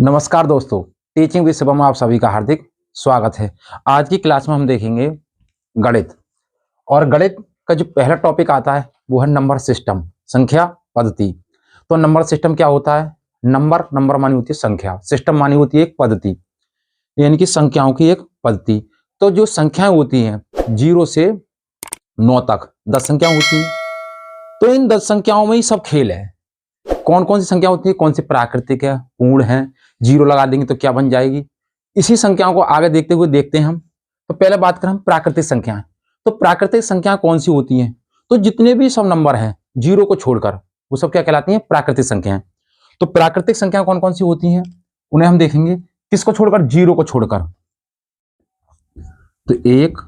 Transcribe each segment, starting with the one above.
नमस्कार दोस्तों, teaching with Shubham में आप सभी का हार्दिक स्वागत है। आज की क्लास में हम देखेंगे गणित। और गणित का जो पहला टॉपिक आता है वो है नंबर सिस्टम, संख्या पद्धति। तो नंबर सिस्टम क्या होता है? नंबर मानी होती है संख्या, सिस्टम मानी होती है एक पद्धति, यानी कि संख्याओं की एक पद्धति। तो जो संख्याएं होती हैं 0 से 9 तक 10 संख्याएं होती हैं। तो इन 10 संख्याओं में ही सब खेल है। कौन कौन सी संख्या होती है, कौन सी प्राकृतिक है, पूर्ण है, 0 लगा देंगे तो क्या बन जाएगी। इसी संख्याओं को आगे देखते हुए देखते हैं हम। तो पहले बात करें हम प्राकृतिक संख्याएं। तो प्राकृतिक संख्याएं कौन सी होती हैं? तो जितने भी सब नंबर हैं 0 को छोड़कर वो सब क्या कहलाती हैं? प्राकृतिक संख्याएं। तो प्राकृतिक संख्याएं कौन कौन सी होती हैं उन्हें हम देखेंगे। किसको छोड़कर? 0 को छोड़कर। तो 1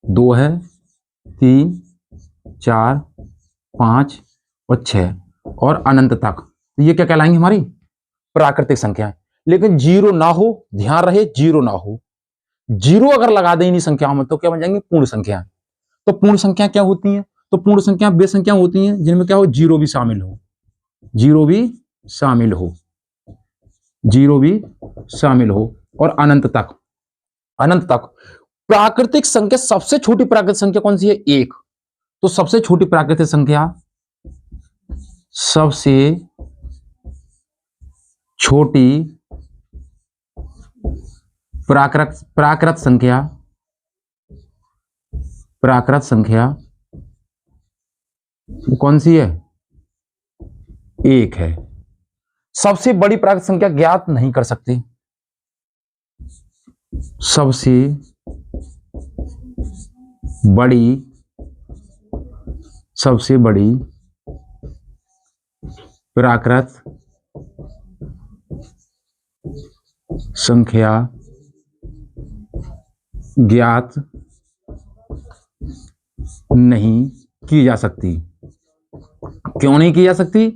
2 है, 3 4 5 और 6 और अनंत तक। तो ये क्या कहलाएंगे? हमारी प्राकृतिक संख्याएं। लेकिन 0 ना हो, ध्यान रहे 0 ना हो। 0 अगर लगा दें इन्हीं संख्याओं में तो क्या बन जाएंगे? पूर्ण संख्याएं। तो पूर्ण संख्या क्या होती हैं? तो पूर्ण संख्या वे संख्या होती हैं जिनमें क्या हो? 0 भी शामिल हो, 0 भी शामिल हो, 0 भी शामिल हो और अनंत तक। अनंत तक प्राकृतिक संख्या, सबसे छोटी प्राकृतिक संख्या कौन सी है? 1। तो सबसे छोटी प्राकृतिक संख्या, सबसे छोटी प्राकृत संख्या कौन सी है? 1 है। सबसे बड़ी प्राकृत संख्या ज्ञात नहीं कर सकते। सबसे बड़ी प्राकृत संख्या ज्ञात नहीं की जा सकती। क्यों नहीं की जा सकती?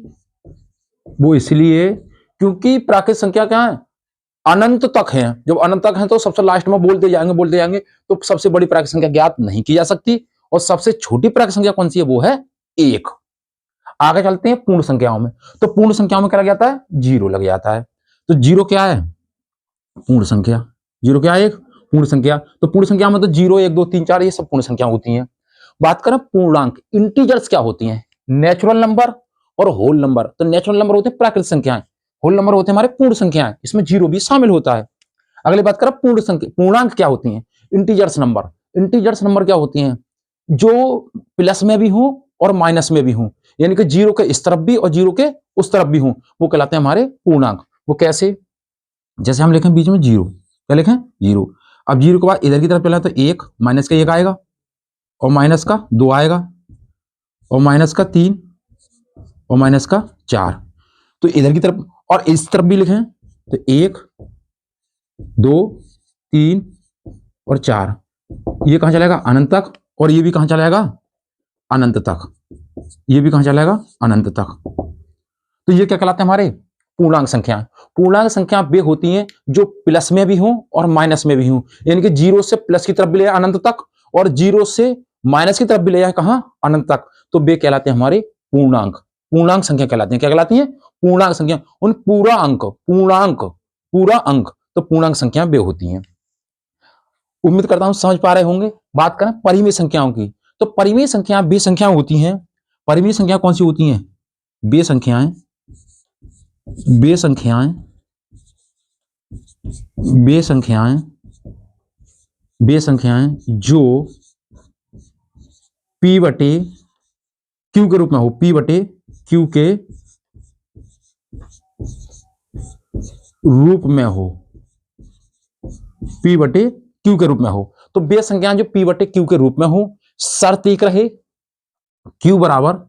वो इसलिए क्योंकि प्राकृतिक संख्या क्या है? अनंत तक है। जब अनंत तक है तो सबसे लास्ट में बोलते जाएंगे तो सबसे बड़ी प्राकृतिक संख्या ज्ञात नहीं की जा सकती। और सबसे छोटी प्राकृतिक संख्या कौन सी है? वो है 1। आगे चलते हैं पूर्ण संख्याओं में। तो पूर्ण संख्याओं में क्या लग जाता है? 0 लग जाता है। तो 0 क्या है? पूर्ण संख्या। 0 क्या है? एक पूर्ण संख्या। तो पूर्ण संख्या में तो 0 1 2 3 4 ये सब पूर्ण संख्या होती हैं। बात करें पूर्णांक, इंटीजर्स क्या होती हैं? नेचुरल नंबर और होल नंबर। तो नेचुरल नंबर होते हैं प्राकृतिक संख्याएं, होल नंबर होते हैं हमारे पूर्ण संख्याएं, इसमें 0 भी शामिल होता है। अगली बात करें पूर्ण संख्या, पूर्णांक क्या होती हैं? Integers number. इंटीजर्स नंबर क्या होती हैं? जो प्लस में भी हो और माइनस में भी हो, यानी कि 0 के इस तरफ भी और 0 के उस तरफ भी हो, वो कहलाते हैं हमारे पूर्णांक। वो कैसे? जैसे हम लिखें बीच में 0, क्या लिखें? 0। अब 0 के बाद इधर की तरफ चला तो 1 माइनस का 1 आएगा और माइनस का 2 आएगा और माइनस का 3 और माइनस का 4। तो इधर की तरफ और इस तरफ भी लिखें तो 1 2 3 और 4। ये कहां चलेगा? अनंत तक। और ये भी कहां चलेगा? अनंत तक। ये भी कहां चलेगा? अनंत तक। तो ये क्या कहलाते हैं? हमारे पूर्णांक संख्या। पूर्णांक संख्या वे होती हैं जो प्लस में भी हो और माइनस में भी हो, यानी कि 0 से प्लस की तरफ भी ले जाए अनंत तक और 0 से माइनस की तरफ भी ले जाए कहां? अनंत तक। तो वे कहलाते हैं हमारे पूर्णांक। पूर्णांक संख्या कहलाती हैं। क्या कहलाती हैं? पूर्णांक संख्या। उन पूरा अंक, पूरा अंक तो पूर्णांक संख्या वे होती हैं। उम्मीद करता हूं समझ पा रहे होंगे। बात करें परिमेय संख्याओं की। तो परिमेय संख्या वे संख्याएं होती हैं। परिमेय संख्या कौन सी होती हैं? वे संख्याएं जो P बटे Q के रूप में हो। P बटे Q के रूप में हो। P बटे Q के रूप में हो। तो वे संख्याएं जो P बटे Q के रूप में हो, शर्त एक रहे Q बराबर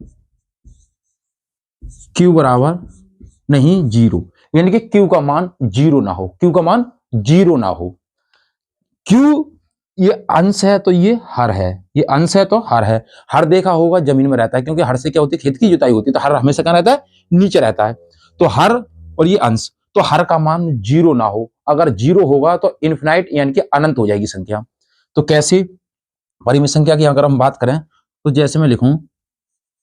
नहीं 0, यानी कि Q का मान 0 ना हो। Q का मान 0 ना हो। Q ये अंश है तो ये हर है, ये अंश है तो हर है। हर देखा होगा जमीन में रहता है, क्योंकि हर से क्या होती है? खेत की जुताई होती है। तो हर हमेशा क्या रहता है? नीचे रहता है। तो हर और ये अंश, तो हर का मान 0 ना हो। अगर 0 होगा तो इनफिनाइट यानी कि अनंत हो जाएगी संख्या। तो कैसे? परिमेय संख्या की अगर हम बात करें तो जैसे मैं लिखूं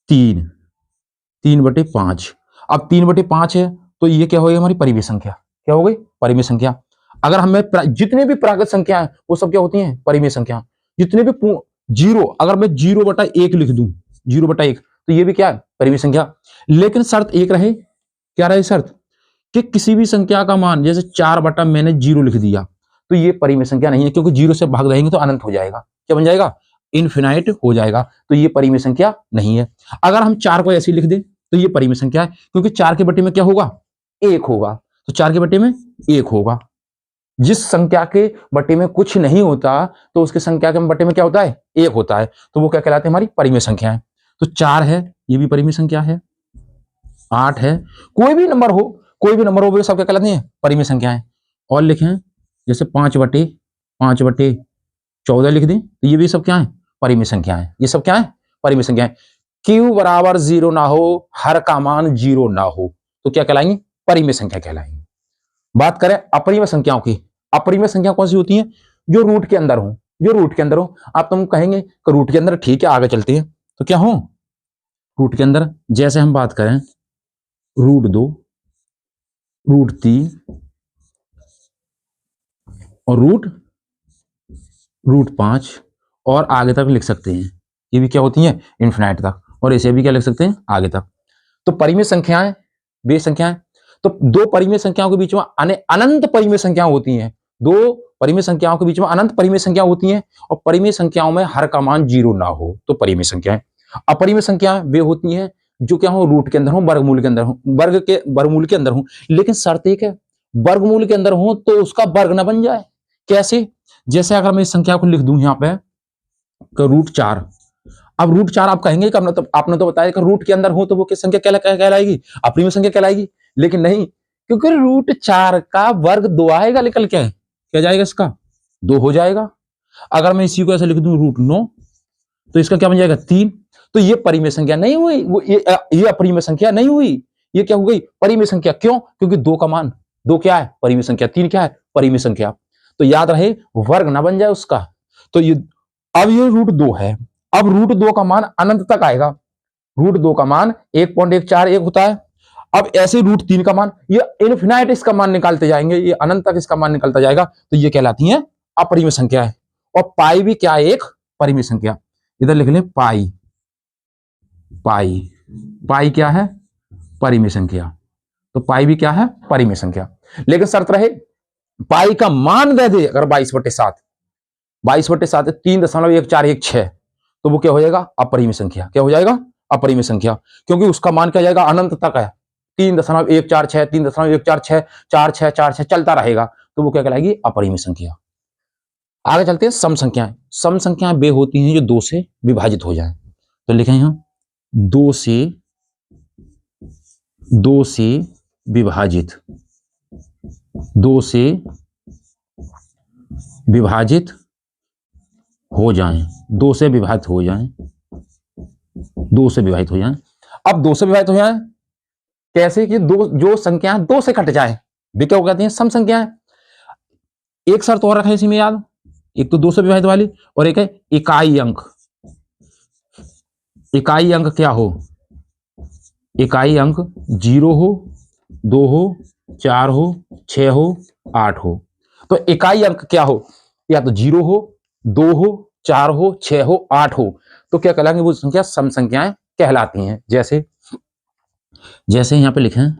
3/5। अब 3/5 है तो ये क्या होगी? हमारी परिमेय संख्या। क्या हो गई? परिमेय संख्या। अगर हमें जितने भी प्राकृत संख्या है वो सब क्या होती हैं? परिमेय संख्या। जितने भी जीरो, अगर मैं 0/1 लिख दूं, 0/1, तो ये भी क्या है? परिमेय संख्या। लेकिन शर्त एक रहे, क्या रहे शर्त? कि किसी भी संख्या का मान, जैसे 4 मैंने 0 लिख दिया, तो ये परिमेय संख्या नहीं है, क्योंकि 0 से भाग देंगे तो अनंत हो जाएगा। क्या बन जाएगा? इनफिनाइट हो जाएगा, तो ये परिमेय संख्या नहीं है। अगर हम 4 को ऐसे लिख दें तो ये परिमेय संख्या है, क्योंकि 4 के बटे में क्या होगा? 1 होगा। तो 4 के बटे में 1 होगा। जिस संख्या के बटे में कुछ नहीं होता तो उसके संख्या के बटे में क्या होता है? 1 होता है। तो वो क्या कहलाते हैं? हमारी परिमेय संख्या है। तो 4 है, ये भी परिमेय संख्या है। 8 है, कोई भी नंबर हो, कोई भी नंबर हो, वो सब क्या कहलाते हैं? परिमेय संख्या है। और लिखें, जैसे 5/14 लिख दें, तो ये भी सब क्या है? परिमेय संख्या है। ये सब क्या है? परिमेय संख्या है। Q बराबर 0 ना हो, हर का मान 0 ना हो, तो क्या कहलाएंगे? परिमेय संख्या कहलाएंगे। बात करें अपरिमेय संख्याओं की। अपरिमेय संख्या कौन सी होती है? जो रूट के अंदर हो, जो रूट के अंदर हो। आप तुम कहेंगे कि रूट के अंदर, ठीक है, आगे चलते हैं। तो क्या हो? रूट के अंदर, जैसे हम बात करें √2, √3 और √5, और आगे तक लिख सकते हैं। ये भी क्या होती है? इनफिनाइट तक। और इसे भी क्या लिख सकते हैं? आगे तक। तो परिमेय संख्याएं, वे संख्याएं, तो दो परिमेय संख्याओं के बीच में अनंत परिमेय संख्याएं होती हैं। दो परिमेय संख्याओं के बीच में अनंत परिमेय संख्या होती हैं, और परिमेय संख्याओं में हर का मान 0 ना हो तो परिमेय संख्याएं। अपरिमेय संख्याएं वे होती हैं जो क्या हो? रूट के अंदर हो, वर्गमूल के अंदर हो, वर्गमूल के अंदर हो। लेकिन शर्त एक है, वर्गमूल के अंदर हो तो उसका वर्ग ना बन जाए। कैसे? जैसे अगर मैं इस संख्या को लिख दूं यहां पे √4। अब √4 आप कहेंगे कि आपने तो बताया कि रूट के अंदर हो तो वो किस संख्या कहलाएगी? अपरिमेय संख्या कहलाएगी। लेकिन नहीं, क्योंकि √4 का वर्ग 2 आएगा, निकल के क्या जाएगा? इसका 2 हो जाएगा। अगर मैं इसी को ऐसे लिख दूं √9, तो इसका क्या बन जाएगा? 3। तो ये परिमेय संख्या नहीं हुई, ये अपरिमेय संख्या नहीं हुई। ये क्या हो गई? परिमेय संख्या। क्यों? क्योंकि 2 का मान, 2 क्या है? परिमेय संख्या। 3 क्या है? परिमेय संख्या। तो याद रहे, वर्ग ना बन जाए उसका। तो ये अब ये √2 है। अब √2 का मान अनंत तक आएगा। √2 का मान 1.141 होता है। अब ऐसे √3 का मान, ये इनफिनाइट इसका मान निकालते जाएंगे, ये अनंत तक इसका मान निकलता जाएगा। तो ये कहलाती है अपरिमेय संख्या है। और पाई भी क्या है? एक परिमेय संख्या। इधर लिख लें पाई। पाई, पाई क्या है? परिमेय संख्या। तो पाई भी क्या है? परिमेय संख्या। लेकिन शर्त रहे, पाई का मान दे दे अगर 22/7, 22/7 3.1416, तो वो क्या हो जाएगा? अपरिमेय संख्या। क्या हो जाएगा? अपरिमेय संख्या। क्योंकि उसका मान क्या जाएगा? अनंत तक है। 3.146, 3.146, 4646 चलता रहेगा, तो वो क्या कहलाएगी? अपरिमेय संख्या। आगे चलते हैं सम संख्याएं। सम संख्याएं वे होती हैं जो 2 से विभाजित हो जाएं। तो लिखें यहां 2 से विभाजित, 2 से विभाजित हो जाएं, 2 से विभाजित हो जाएं, 2 से विभाजित हो जाएं। अब 2 से विभाजित हो जाएं कैसे? कि दो जो संख्याएं 2 से कट जाए, वे क्या कहती हैं? सम संख्याएं। एक शर्त और रखें इसी में याद, एक तो 2 से विभाजित वाली, और एक है इकाई अंक। इकाई अंक क्या हो? इकाई अंक 0 हो, 2 हो, 4 हो, 6 हो, 8 हो। तो इकाई अंक क्या हो? या तो 0 हो, 2 हो, 4 हो, 6 हो, 8 हो। तो क्या कहलाएंगे? वो संख्या सम संख्याएं कहलाती हैं। जैसे यहां पे लिखें,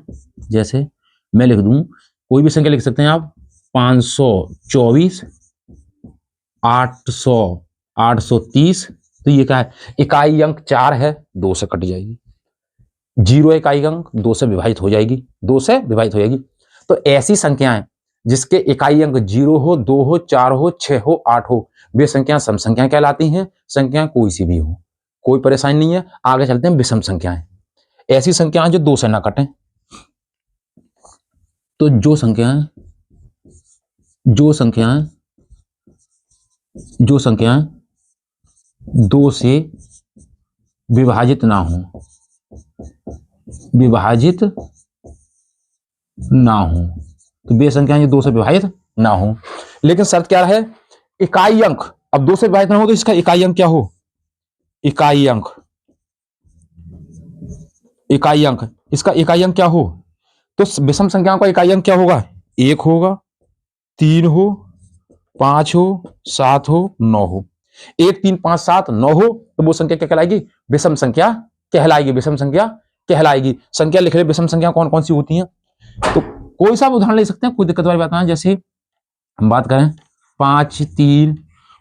जैसे मैं लिख दूं, कोई भी संख्या लिख सकते हैं आप, 524, 800, 830। तो ये क्या है? इकाई अंक 4 है, 2 से कट जाएगी। 0 इकाई अंक 2 से विभाजित हो जाएगी, 2 से विभाजित हो जाएगी। तो ऐसी संख्याएं जिसके इकाई अंक 0 हो, 2 हो, 4 हो, 6 हो, 8 हो, वे संख्याएं सम संख्याएं कहलाती हैं। संख्या कोई सी भी हो, कोई परेशानी नहीं है। आगे चलते हैं विषम संख्याएं। ऐसी संख्याएं जो 2 से ना कटें। तो जो संख्याएं 2 से विभाजित ना हो, तो वे संख्याएं जो 2 से विभाजित ना हो। लेकिन शर्त क्या है? इकाई अंक, अब 2 से विभाजित ना हो तो इसका इकाई अंक क्या हो? इकाई अंक, इसका इकाई अंक क्या हो? तो विषम संख्याओं का इकाई अंक क्या होगा? 1 होगा, 3 हो, 5 हो, 7 हो, 9 हो। 1 3 5 7 9 हो तो वो संख्या क्या कहलाएगी? विषम संख्या कहलाएगी। विषम संख्या कहलाएगी। संख्या लिख रहे, विषम संख्या कौन कौन सी होती हैं? तो कोई सा उदाहरण ले सकते हैं, कोई दिक्कत वाली बात नहीं। जैसे हम बात करें 5 3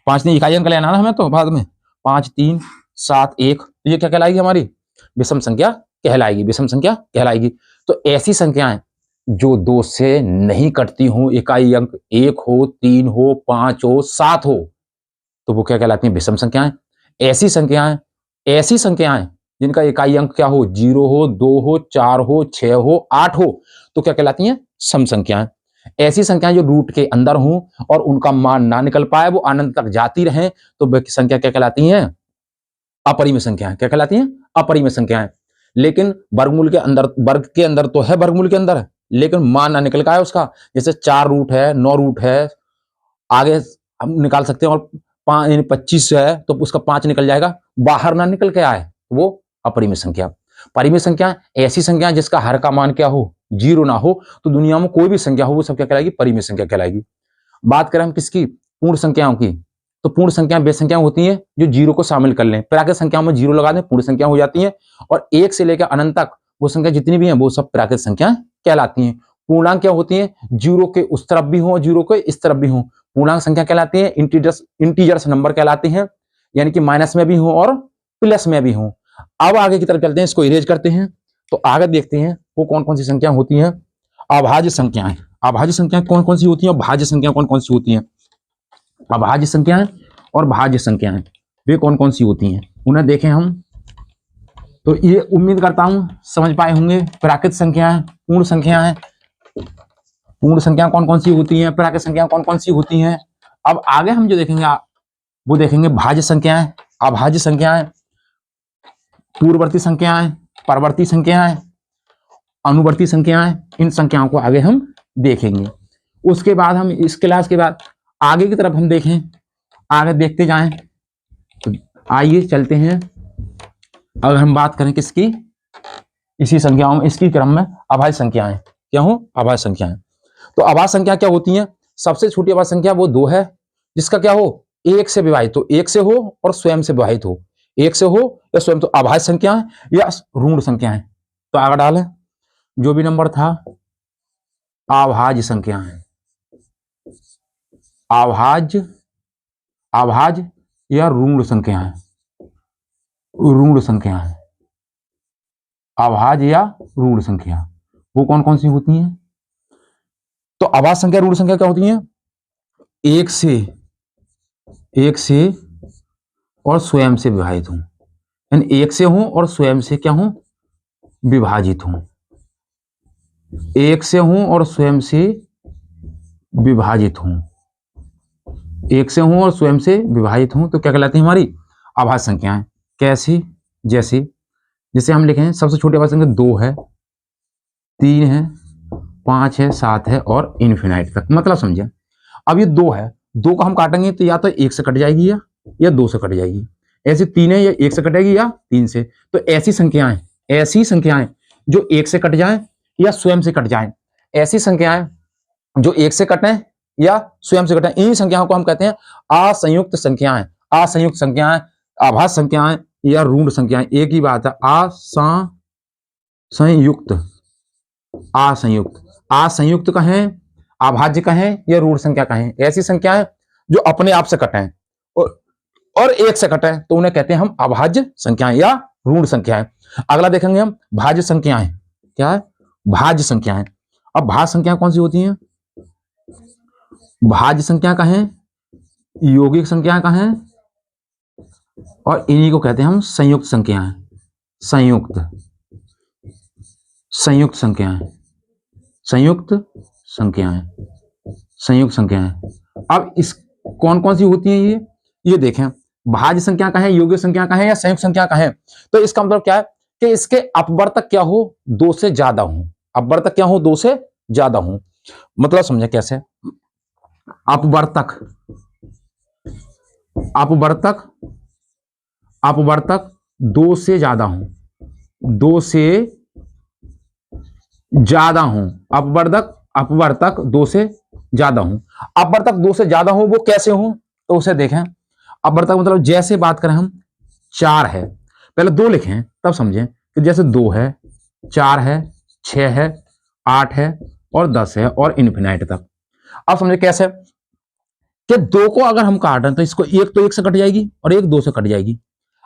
5 ने इकाई अंक लेना ना हमें, तो बाद में 5 3 7 1, तो ये क्या कहलाएगी? हमारी विषम संख्या कहलाएगी। विषम संख्या कहलाएगी। तो ऐसी संख्याएं जो 2 से नहीं कटती हो, इकाई अंक 1 हो, 3 हो, 5 हो, 7 हो, तो वो क्या कहलाती हैं? विषम संख्याएं। ऐसी संख्याएं जिनका इकाई अंक क्या हो? 0 हो, 2 हो, 4 हो, 6 हो, 8 हो, तो क्या कहलाती हैं? सम संख्याएं। ऐसी संख्याएं जो रूट के अंदर हों और उनका मान ना निकल पाए, वो अनंत तक जाती रहें, तो वह संख्या क्या कहलाती हैं? अपरिमेय संख्याएं। क्या कहलाती हैं? अपरिमेय संख्याएं। लेकिन वर्गमूल के अंदर, वर्ग के अंदर तो है, वर्गमूल के अंदर, लेकिन मान ना निकल का है उसका। जैसे 4 रूट है, 9 रूट है, आगे हम निकाल सकते हैं, और 25 है तो उसका 5 निकल जाएगा, बाहर ना निकल के आए, वो अपरिमेय संख्या। परिमेय संख्या ऐसी संख्या जिसका हर का मान क्या हो? 0 ना हो, तो दुनिया में कोई भी संख्या हो वो सब क्या कहलाएगी? परिमेय संख्या कहलाएगी। बात करें हम किसकी? पूर्ण संख्याओं की, तो पूर्ण संख्याएं वे संख्याएं होती हैं जो 0 को शामिल कर लें। प्राकृत संख्याओं में 0 लगा दें, पूर्ण संख्या हो जाती हैं, और 1 से लेकर अनंत तक वो संख्या जितनी भी हैं वो सब प्राकृत संख्याएं कहलाती हैं। पूर्णांक क्या होती हैं? 0 के उस तरफ भी हो, 0 के इस तरफ भी हो, पूर्णांक संख्या कहलाती है। इंटीजर्स नंबर कहलाते हैं, यानी कि माइनस में भी हो और प्लस में भी हो। अब आगे की तरफ चलते हैं, इसको इरेज करते हैं, तो आगे देखते हैं वो कौन कौन सी संख्या होती हैं। अभाज्य संख्याएं। अभाज्य संख्याएं कौन कौन सी होती हैं? भाज्य संख्या कौन कौन सी होती हैं? अभाज्य संख्याएं और भाज्य संख्याएं वे कौन कौन सी होती हैं, उन्हें देखें हम। तो ये उम्मीद करता हूं समझ पाए होंगे। प्राकृत संख्याएं, पूर्ण संख्याएं, पूर्ण संख्या कौन कौन सी होती हैं, प्राकृत संख्या कौन कौन सी होती हैं। अब आगे हम जो देखेंगे वो देखेंगे भाज्य संख्याएं, अभाज्य संख्याएं, पूर्ववर्ती संख्याएं, परवर्ती संख्याएं, अनुवर्ती संख्याएं। इन संख्याओं को आगे हम देखेंगे। उसके बाद हम इस क्लास के बाद आगे की तरफ हम देखें, आगे देखते जाएं। तो आइए चलते हैं। अगर हम बात करें किसकी? इसी संख्याओं में, इसकी क्रम में अभाज्य संख्याएं क्या हो? अभाज्य संख्याएं। तो अभाज्य संख्या क्या होती हैं? सबसे छोटी अभाज्य संख्या वो 2 है जिसका क्या हो? 1 से विभाजित हो, 1 से हो और स्वयं से विभाजित हो, 1 से हो या स्वयं। तो अभाज्य संख्या या ऋण संख्या है। तो आगे डालें जो भी नंबर था, अभाज्य संख्या है। अभाज्य, अभाज्य या ऋण संख्या है, ऋण संख्या है। अभाज्य या ऋण संख्या वो कौन कौन सी होती हैं? तो अभाज्य संख्या, ऋण संख्या क्या होती हैं? 1 से और स्वयं से विभाजित हो, यानी 1 से हो और स्वयं से क्या हो? विभाजित हो। 1 से हो और स्वयं से विभाजित हो, 1 से हो और स्वयं से विभाजित हो, तो क्या कहलाती है? हमारी अभाज्य संख्याएं। कैसी? जैसे हम लिखें, सबसे छोटी अभाज्य संख्या 2 है, 3 है, 5 है, 7 है और इन्फिनाइट तक। मतलब समझे, अब ये 2 है, 2 को हम काटेंगे तो या तो 1 से कट जाएगी या 2 से कट जाएगी। ऐसी 3 है, या 1 से कटेगी या 3 से। तो ऐसी संख्याएं जो 1 से कट जाएं या स्वयं से कट जाएं, ऐसी संख्याएं जो 1 से कटें या स्वयं से कटें, इन संख्याओं को हम कहते हैं असंयुक्त संख्याएं। असंयुक्त संख्याएं, अभाज्य संख्याएं या ऋण संख्याएं, एक ही बात है। असंयुक्त, असंयुक्त, असंयुक्त कहें, अभाज्य कहें या ऋण संख्या कहें, ऐसी संख्याएं जो अपने आप से कटें और 1 से कटें, तो उन्हें कहते हैं हम अभाज्य संख्याएं या ऋण संख्याएं। अगला देखेंगे हम भाज्य संख्याएं। क्या है? भाज्य संख्याएं। अब भाज्य संख्या कौन सी होती हैं? भाज्य संख्या कहें, यौगिक संख्या कहें, और इन्हीं को कहते हैं हम संयुक्त संख्याएं। संयुक्त संख्याएं, संयुक्त संख्याएं, संयुक्त संख्याएं। अब इस कौन कौन सी होती हैं ये देखें। भाज्य संख्या कहें, यौगिक संख्या कहें या संयुक्त संख्या कहें, तो इसका मतलब क्या है कि इसके अपवर्तक क्या हो? 2 से ज्यादा हो। अपवर्तक क्या हो? 2 से ज्यादा हो। मतलब समझे कैसे? अपवर्तक, अपवर्तक, अपवर्तक 2 से ज्यादा हो, 2 से ज्यादा हो। अपवर्तक अपवर्तक 2 से ज्यादा हो। अपवर्तक 2 से ज्यादा हो वो कैसे हो, तो उसे देखें। अपवर्तक मतलब जैसे बात करें हम 4 है, पहले 2 लिखें तब समझें कि जैसे 2 है, 4 है, 6 है, 8 है और 10 है और इन्फिनाइट तक। अब समझे कैसे कि 2 को अगर हम काट रहे तो इसको एक तो 1 से कट जाएगी और एक 2 से कट जाएगी।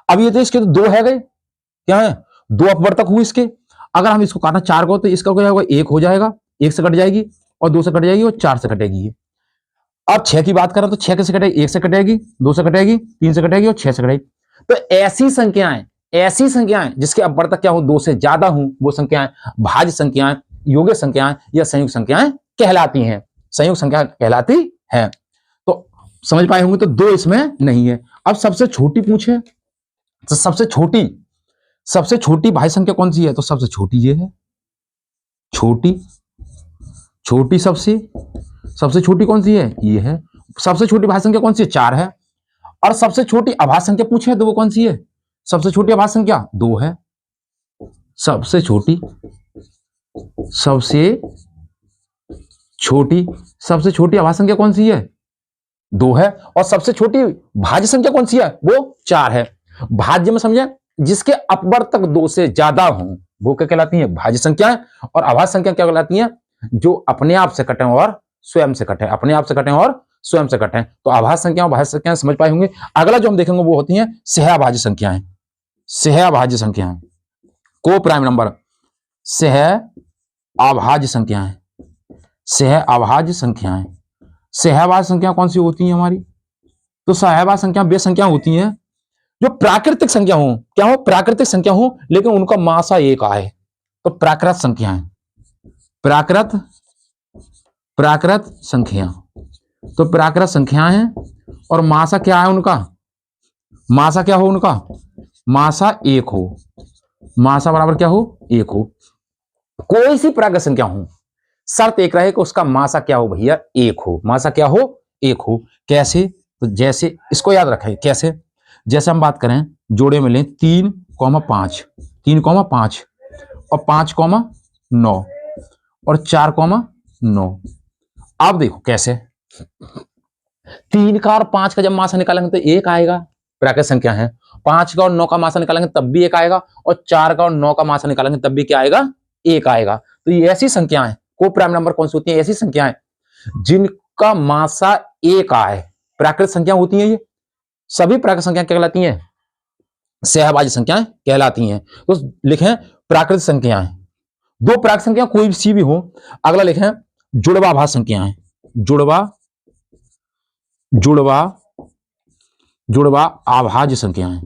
अब ये तो इसके तो 2 है गए, क्या है 2 अपवर्तक हुए इसके। अगर हम इसको काटना 4 को तो इसका क्या होगा 1 हो जाएगा, 1 से कट जाएगी और 2 से कट जाएगी और 4 से कटेगी। अब 6 की बात करें तो 6 कैसे कटेगी, 1 से कटेगी, 2 से कटेगी, 3 से कटेगी और 6 से कटेगी। तो ऐसी संख्याएं जिसके अपवर्तक क्या हो 2 से ज्यादा हो वो संख्याएं भाज्य संख्याएं, योगिक संख्याएं या संयुक्त संख्याएं कहलाती हैं, संयुक्त संख्या कहलाती है। तो समझ पाए होंगे। तो 2 इसमें नहीं है। अब सबसे छोटी पूछे तो सबसे छोटी भाज्य संख्या कौन सी है, तो सबसे छोटी ये है, छोटी सबसे छोटी कौन सी है, ये है। सबसे छोटी भाज्य संख्या कौन सी है, 4 है। और सबसे छोटी अभाज्य संख्या पूछे तो वो कौन सी है, सबसे छोटी अभाज्य संख्या 2 है। सबसे छोटी अभाज्य संख्या कौन सी है, 2 है। और सबसे छोटी भाज्य संख्या कौन सी है, वो 4 है। भाज्य में समझे जिसके अपवर्तक 2 से ज्यादा हो वो क्या कहलाती है, भाज्य संख्याएं। और अभाज्य संख्या क्या कहलाती है, जो अपने आप से कटे और स्वयं से कटे, अपने आप से कटे और स्वयं से कटे। तो अभाज्य संख्या और भाज्य संख्याएं समझ पाए होंगे। अगला जो हम देखेंगे वो होती हैं सहअभाज्य संख्याएं। सहअभाज्य संख्याएं को प्राइम नंबर, सहअभाज्य संख्याएं। सहअभाज्य संख्या कौन सी होती है हमारी, तो सहअभाज्य संख्या वे संख्या होती हैं जो प्राकृतिक संख्या हो, क्या हो, प्राकृतिक संख्या हो लेकिन उनका मासा 1 आए, तो प्राकृत संख्याएं, प्राकृत संख्या। तो प्राकृत संख्या है और मासा क्या है उनका, मासा क्या हो उनका, मासा 1 हो, मासा बराबर क्या हो 1 हो। कोई सी प्राकृत संख्या हो शर्त एक रहे कि उसका मासा क्या हो भैया 1 हो, मासा क्या हो 1 हो। कैसे, तो जैसे इसको याद रखें कैसे, जैसे हम बात करें जोड़े में लें 3,5 और 5,9 और 4,9। अब देखो कैसे 3 का और 5 का जब मासा निकालेंगे तो 1 आएगा, प्राकृत संख्या है। 5 का और 9 का मासा निकालेंगे तब भी 1 आएगा और 4 का और 9 का मासा निकालेंगे तब भी क्या आएगा, 1 आएगा। तो ये ऐसी संख्याएं को प्राइम नंबर कौन सी होती है, ऐसी संख्याएं जिनका मासा 1 आए, प्राकृत संख्या होती है। ये सभी प्राकृत संख्याएं क्या कहलाती हैं, सहअभाज्य संख्याएं कहलाती हैं। तो लिखें प्राकृत संख्याएं, 2 प्राकृत संख्या कोई सी भी हो। अगला लिखें जुड़वा भाज्य संख्याएं, जुड़वा अभाज्य संख्याएं,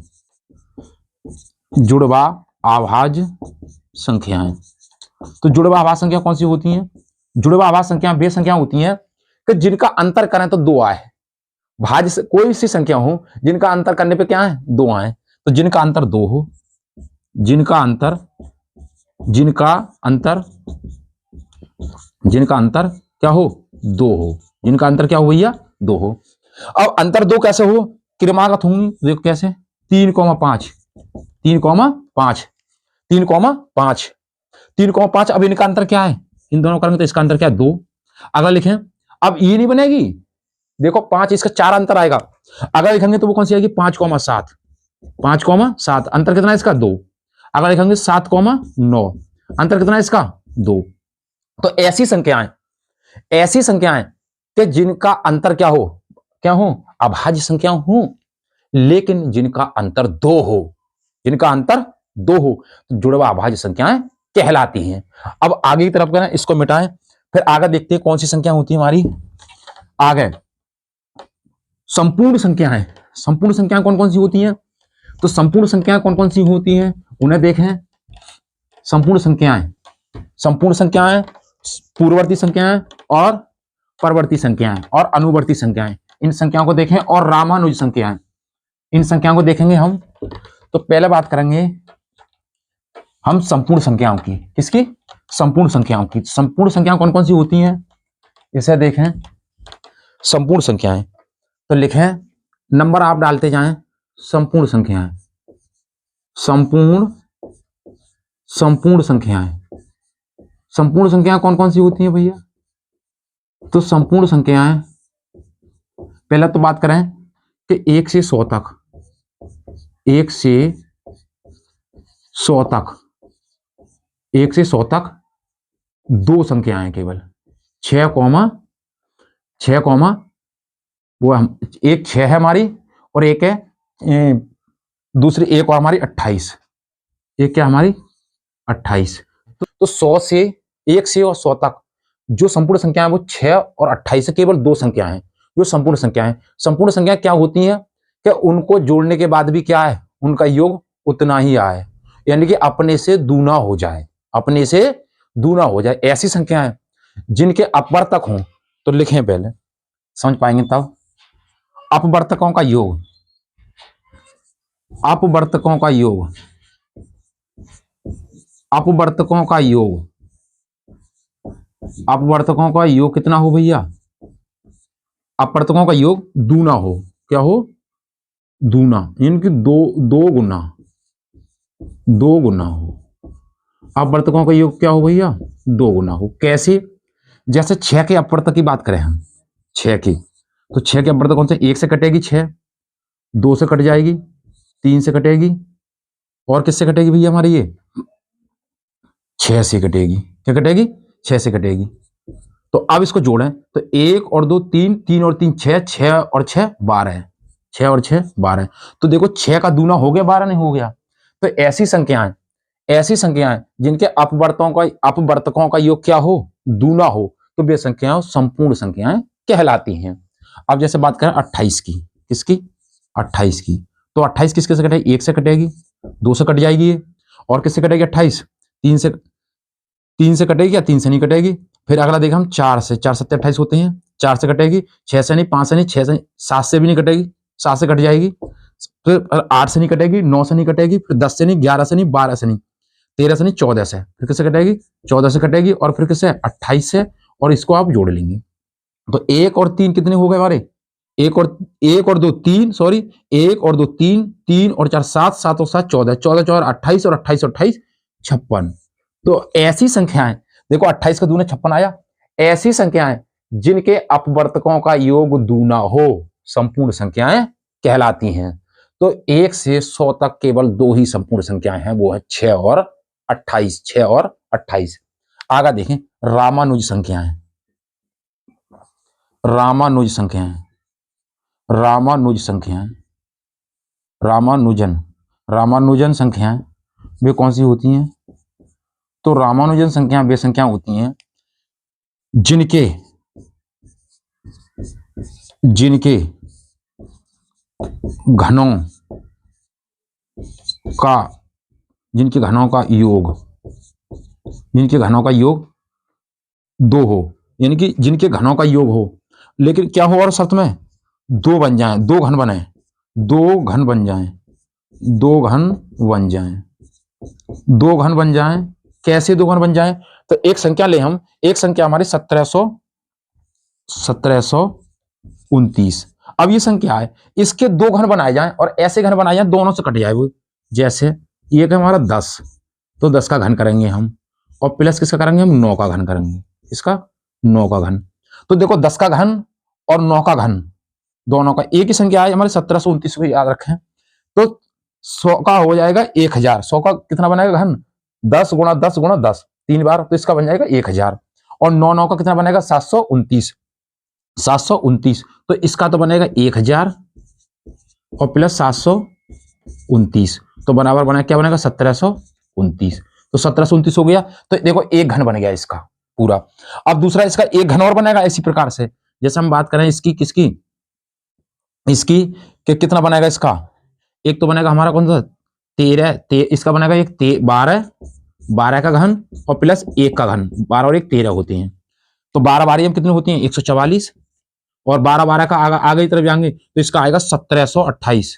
जुड़वा अभाज्य संख्याएं। तो जुड़वा अभाज्य संख्या कौन सी होती हैं, जुड़वा अभाज्य संख्या वे संख्या होती हैं कि जिनका अंतर करें तो 2 आए। भाज्य से कोई सी संख्या हो जिनका अंतर करने पे क्या है 2 आए, तो जिनका अंतर 2 हो, जिनका अंतर क्या हो 2 हो, जिनका अंतर क्या हो भैया 2 हो। अब अंतर 2 कैसे हो, क्रमागत होंगी, देखो कैसे 3,5। अब इनका अंतर क्या है, इन दोनों करेंगे तो इसका अंतर क्या है 2। अगर लिखें अब ये नहीं बनेगी, देखो 5 इसका 4 अंतर आएगा। अगर लिखेंगे तो वो कौन सी आएगी 5,7, अंतर कितना है इसका 2। अगर लिखेंगे 7,9, अंतर कितना है इसका 2। तो ऐसी संख्याएं कि जिनका अंतर क्या हो अभाज्य संख्या हो लेकिन जिनका अंतर 2 हो, तो जुड़वा अभाज्य संख्याएं कहलाती हैं। अब आगे की तरफ करें, इसको मिटाएं, फिर आगे देखते हैं कौन सी संख्या होती है हमारी। आगे संपूर्ण संख्याएं कौन कौन सी होती हैं, तो संपूर्ण संख्याएं कौन कौन सी होती हैं उन्हें देखें। संपूर्ण संख्याएं पूर्ववर्ती संख्याएं और परवर्ती संख्याएं और अनुवर्ती संख्याएं, इन संख्याओं को देखें। और रामानुज संख्याएं, इन संख्याओं को देखेंगे हम। तो पहले बात करेंगे हम संपूर्ण संख्याओं की, किसकी, संपूर्ण संख्याओं की। संपूर्ण संख्याएं कौन कौन सी होती हैं इसे देखें। संपूर्ण संख्याएं तो लिखें, नंबर आप डालते जाएं, संपूर्ण संख्याएं कौन कौन सी होती हैं भैया, तो संपूर्ण संख्याएं, पहला तो बात करें कि 1 से 100 तक, 1 से 100 तक, 1 से 100 तक दो संख्याएं केवल, 6 कॉमा वो एक 6 है हमारी, और एक है दूसरी एक और हमारी 28, एक क्या हमारी 28। तो 100 से 1 से और 100 तक जो संपूर्ण संख्या है वो 6 और 28 से केवल दो संख्या है जो संपूर्ण संख्या है। संपूर्ण संख्या क्या होती है कि उनको जोड़ने के बाद भी क्या है, उनका योग उतना ही आए, यानी कि अपने से दूना हो जाए, अपने से दूना हो जाए। ऐसी संख्याएं जिनके अपवर्तक हों, तो लिखें पहले, समझ पाएंगे तब। अपवर्तकों का योग, अपवर्तकों का योग, अपवर्तकों का योग, अपवर्तकों का योग कितना हो भैया, अपवर्तकों का योग दूना हो, क्या हो, दूना, इनकी दो गुना हो। अपवर्तकों का योग क्या हो भैया, 2 गुना हो। कैसे, जैसे 6 के अपवर्तक की बात करें हम, 6 की, तो 6 के अपवर्तक कौन से, 1 से कटेगी 6, 2 से कट जाएगी, 3 से कटेगी, और किससे कटेगी भैया हमारी ये 6 से कटेगी। क्या कटेगी, 6 से कटेगी। तो अब इसको जोड़ें तो 1 और 2 3, 3 और 3 6, 6 और 6 12, 6 और 6 12। तो देखो 6 का दूना हो गया, 12 नहीं हो गया। तो ऐसी संख्याएं जिनके अपवर्तकों का योग क्या हो, दूना हो, तो वे संख्याएं संपूर्ण संख्याएं कहलाती हैं। अब जैसे बात करें 28 की, किसकी, 28 की, तो 28 किसके से कटेगी, 1 से कटेगी, 2 से कट जाएगी, और किससे कटेगी 28, 3 से कटेगी, या 3 से नहीं कटेगी। फिर अगला देखा हम 4 से, 4 7 28 होते हैं, 4 से कटेगी, 6 से नहीं, 5 से नहीं, 6 से नहीं, 7 से भी नहीं कटेगी, 7 से कट जाएगी। फिर 8 से नहीं कटेगी, 9 से नहीं कटेगी, फिर 10 से नहीं, 11 से नहीं, 12 से नहीं, 13 से नहीं, 14 से, फिर किससे कटेगी, 14 से कटेगी, और फिर किससे 28 से, और इसको आप जोड़ लेंगे। तो 1 और 3 कितने हो गए हमारे, 1 और 2 3, सॉरी 1 और 2 3, 3 और 4 7, 7 और 7 14, 14 4 28, और 28 और 28 56। तो ऐसी संख्याएं, देखो 28 का दूना 56 आया। ऐसी संख्याएं जिनके अपवर्तकों का योग दूना हो, संपूर्ण संख्याएं कहलाती हैं। तो 1 से 100 तक केवल दो ही संपूर्ण संख्याएं हैं, वो है 6 और 28, 6 और 28। आगे देखें रामानुज संख्याएं, रामानुज संख्याएं, रामानुज संख्याएं, रामानुजन संख्याएं वे कौन सी होती हैं, तो रामानुजन संख्या वे संख्या होती हैं जिनके घनों का योग 2 हो, यानी कि जिनके घनों का योग हो, लेकिन क्या हो, और शर्त में 2 बन जाए, 2 घन बने, 2 घन बन जाए, 2 घन बन जाए, 2 घन बन जाए। कैसे 2 घन बन जाए, तो एक संख्या ले हम, एक संख्या हमारी 1729। अब ये संख्या है, इसके 2 घन बनाए जाएं, और ऐसे घन बनाए जाएं दोनों से कट जाए वो। जैसे ये है हमारा 10, तो 10 का घन करेंगे हम, और प्लस किसका करेंगे हम, 9 का घन करेंगे, इसका 9 का घन। तो देखो 10 का घन और 9 का घन दोनों का एक ही संख्या है हमारे 1729 को याद रखें। तो 100 का हो जाएगा 1000, 100 का कितना बनेगा घन, 10 गुणा 10 गुणा 10, 3 बार, तो इसका बन जाएगा 1000। और 9 का कितना बनेगा 729, 729, तो इसका तो बनेगा 1000 और प्लस 729, तो बराबर बना क्या बनेगा 1729। तो 1729 हो गया। तो देखो एक घन बन गया इसका पूरा। अब दूसरा इसका एक घन और बनेगा इसी प्रकार से, जैसे हम बात करें इसकी, किसकी, इसकी कितना बनेगा इसका, एक तो बनेगा हमारा कौन सा 13, इसका बनेगा एक 12 का घन और प्लस 1 का घन, 12 और 1 13 होते हैं। तो 12 बारी हम कितने होती हैं 144, और 12 का आगे की तरफ जाएंगे तो इसका आएगा 1728।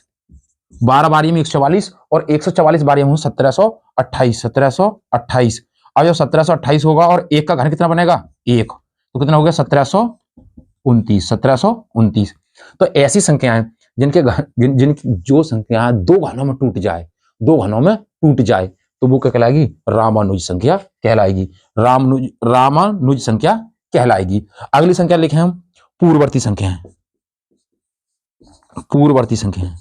12 बारी में 144 और 144 बारी में 1728। अब जब 1728 होगा और 1 का घन कितना बनेगा 1, तो कितना हो गया 1729। तो ऐसी संख्याएं जिनकी जो संख्या 2 घनों में टूट जाए, 2 घनों में टूट जाए, तो वो क्या कहलाएगी, रामानुज संख्या कहलाएगी, रामानुज संख्या कहलाएगी। अगली संख्या लिखे हम पूर्ववर्ती संख्याएं। पूर्ववर्ती संख्याएं,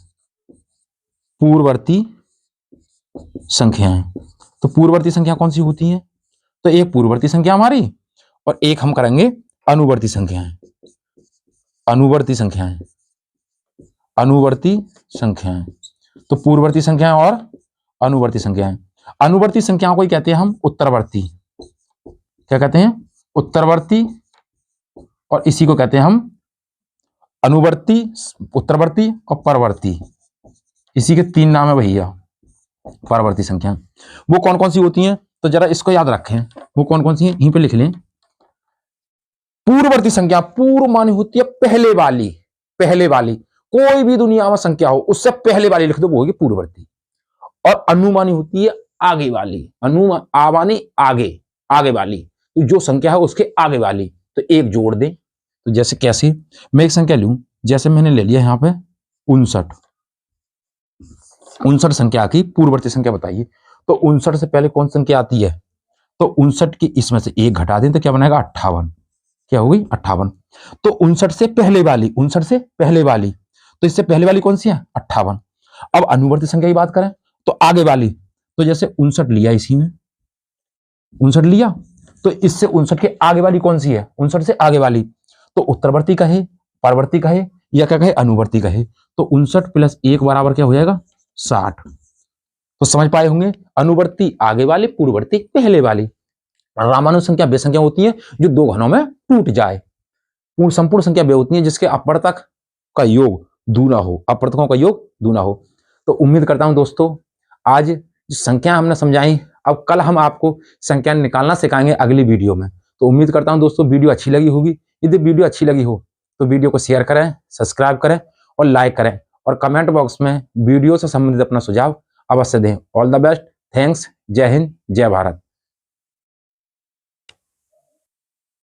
पूर्ववर्ती संख्याएं। तो पूर्ववर्ती संख्या कौन सी होती है? तो एक पूर्ववर्ती संख्या हमारी और एक हम करेंगे अनुवर्ती संख्याएं। अनुवर्ती संख्याएं, अनुवर्ती संख्याएं। तो पूर्ववर्ती संख्याएं और अनुवर्ती संख्याएं। अनुवर्ती संख्याओं को ही कहते हैं हम उत्तरवर्ती। क्या कहते हैं? उत्तरवर्ती। और इसी को कहते हैं हम अनुवर्ती, उत्तरवर्ती और परवर्ती। इसी के तीन नाम है भैया, परवर्ती संख्या। वो कौन कौन सी होती हैं? तो जरा इसको याद रखें, वो कौन कौन सी हैं यहीं पे लिख लें। पूर्ववर्ती संख्या, पूर्व मानी होती है पहले वाली। पहले वाली कोई भी दुनिया में संख्या हो उससे पहले वाली लिख दो, वो होगी पूर्ववर्ती। और अनुमानी होती है आगे वाली। आवानी आगे, आगे वाली, तो जो संख्या है उसके आगे वाली। तो एक जोड़ दें। तो जैसे कैसे? मैं एक संख्या लूं, जैसे मैंने ले लिया यहां पे 59। 59 संख्या की पूर्ववर्ती संख्या बताइए। तो 59 से पहले कौन संख्या आती है? तो 59 की इसमें से एक घटा दें तो क्या बनेगा? 58। क्या होगी? 58। तो 59 से पहले वाली, 59 से पहले वाली, तो इससे पहले वाली कौन सी है? 58। अब अनुवर्ती संख्या की बात करें तो आगे वाली, तो जैसे 59 लिया, इसी में 59 लिया, तो इससे 59 के आगे वाली कौन सी है? 59 से आगे वाली, तो उत्तरवर्ती कहे, परवर्ती कहे या क्या कहे? अनुवर्ती कहे। तो 59 प्लस 1 बराबर क्या हो जाएगा? 60। तो समझ पाए होंगे, अनुवर्ती आगे वाली, पूर्ववर्ती पहले वाली। रामानुज संख्या वे संख्या होती है जो दो घनों में टूट जाए। पूर्ण संपूर्ण संख्या वे होती है जिसके अपवर्तक का योग दूना हो, अपवर्तकों का योग दूना हो। तो उम्मीद करता हूं दोस्तों आज जो संख्या हमने समझाई, अब कल हम आपको संख्या निकालना सिखाएंगे अगली वीडियो में। तो उम्मीद करता हूं दोस्तों वीडियो अच्छी लगी होगी। यदि वीडियो अच्छी लगी हो तो वीडियो को शेयर करें, सब्सक्राइब करें और लाइक करें, और कमेंट बॉक्स में वीडियो से संबंधित अपना सुझाव अवश्य दें। ऑल द बेस्ट, थैंक्स, जय हिंद, जय भारत।